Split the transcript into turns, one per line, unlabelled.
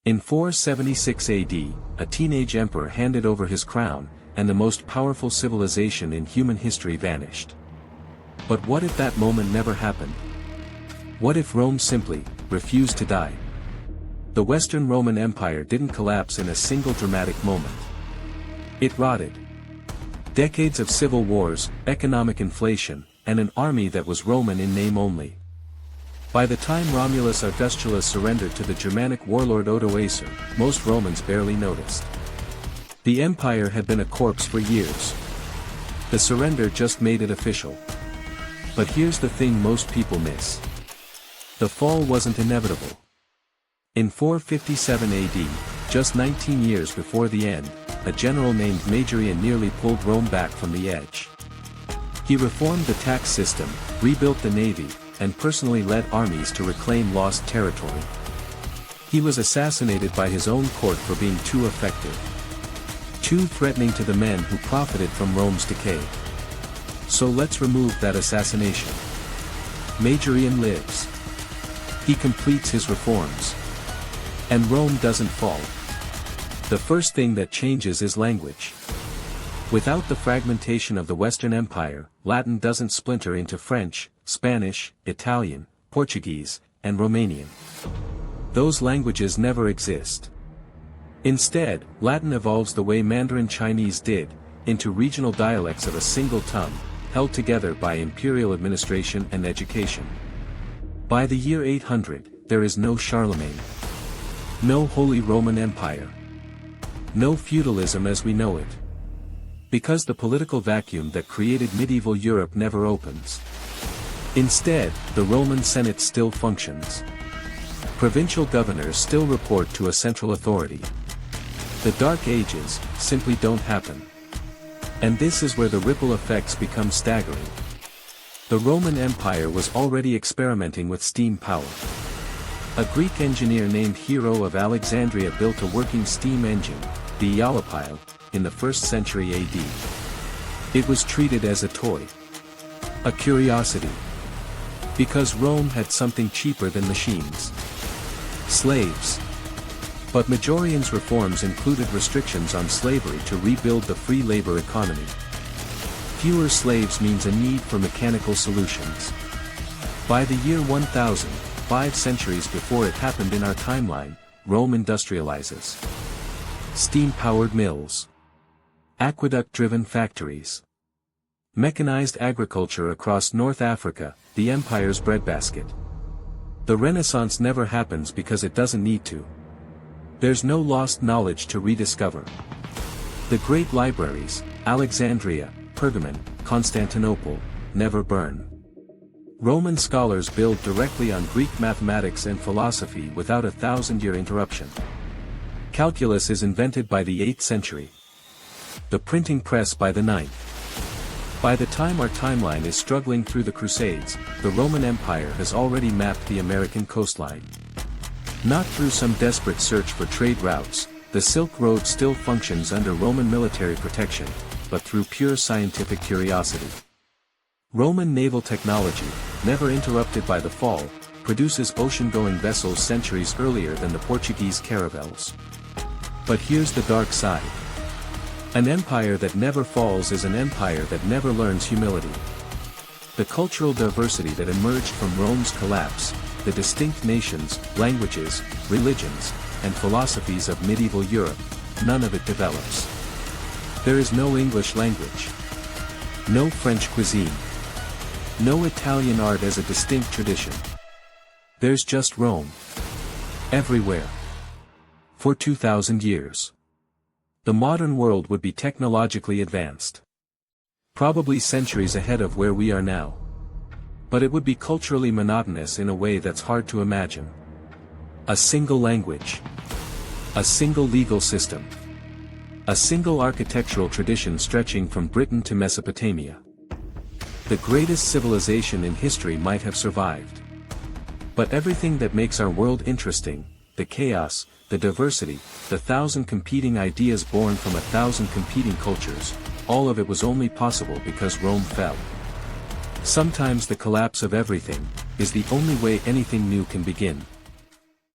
In 476 AD, a teenage emperor handed over his crown, and the most powerful civilization in human history vanished. But what if that moment never happened? What if Rome simply refused to die? The Western Roman Empire didn't collapse in a single dramatic moment. It rotted. Decades of civil wars, economic inflation, and an army that was Roman in name only. By the time Romulus Augustulus surrendered to the Germanic warlord Odoacer, most Romans barely noticed. The empire had been a corpse for years. The surrender just made it official. But here's the thing most people miss. The fall wasn't inevitable. In 457 AD, just 19 years before the end, a general named Majorian nearly pulled Rome back from the edge. He reformed the tax system, rebuilt the navy, and personally led armies to reclaim lost territory. He was assassinated by his own court for being too effective. Too threatening to the men who profited from Rome's decay. So let's remove that assassination. Majorian lives. He completes his reforms. And Rome doesn't fall. The first thing that changes is language. Without the fragmentation of the Western Empire, Latin doesn't splinter into French, Spanish, Italian, Portuguese, and Romanian. Those languages never exist. Instead, Latin evolves the way Mandarin Chinese did, into regional dialects of a single tongue, held together by imperial administration and education. By the year 800, there is no Charlemagne. No Holy Roman Empire. No feudalism as we know it. Because the political vacuum that created medieval Europe never opens. Instead, the Roman Senate still functions. Provincial governors still report to a central authority. The Dark Ages simply don't happen. And this is where the ripple effects become staggering. The Roman Empire was already experimenting with steam power. A Greek engineer named Hero of Alexandria built a working steam engine, the Eolipile, in the 1st century AD. It was treated as a toy. A curiosity. Because Rome had something cheaper than machines. Slaves. But Majorian's reforms included restrictions on slavery to rebuild the free labor economy. Fewer slaves means a need for mechanical solutions. By the year 1000, 5 centuries before it happened in our timeline, Rome industrializes. Steam-powered mills. Aqueduct-driven factories. Mechanized agriculture across North Africa, the empire's breadbasket. The Renaissance never happens because it doesn't need to. There's no lost knowledge to rediscover. The great libraries, Alexandria, Pergamon, Constantinople, never burn. Roman scholars build directly on Greek mathematics and philosophy without a 1,000-year interruption. Calculus is invented by the 8th century. The printing press by the 9th. By the time our timeline is struggling through the Crusades, the Roman Empire has already mapped the American coastline. Not through some desperate search for trade routes, the Silk Road still functions under Roman military protection, but through pure scientific curiosity. Roman naval technology, never interrupted by the fall, produces ocean-going vessels centuries earlier than the Portuguese caravels. But here's the dark side. An empire that never falls is an empire that never learns humility. The cultural diversity that emerged from Rome's collapse, the distinct nations, languages, religions, and philosophies of medieval Europe, none of it develops. There is no English language. No French cuisine. No Italian art as a distinct tradition. There's just Rome. Everywhere. For 2,000 years. The modern world would be technologically advanced. Probably centuries ahead of where we are now. But it would be culturally monotonous in a way that's hard to imagine. A single language. A single legal system. A single architectural tradition stretching from Britain to Mesopotamia. The greatest civilization in history might have survived. But everything that makes our world interesting, the chaos, the diversity, the 1,000 competing ideas born from 1,000 competing cultures, all of it was only possible because Rome fell. Sometimes the collapse of everything is the only way anything new can begin.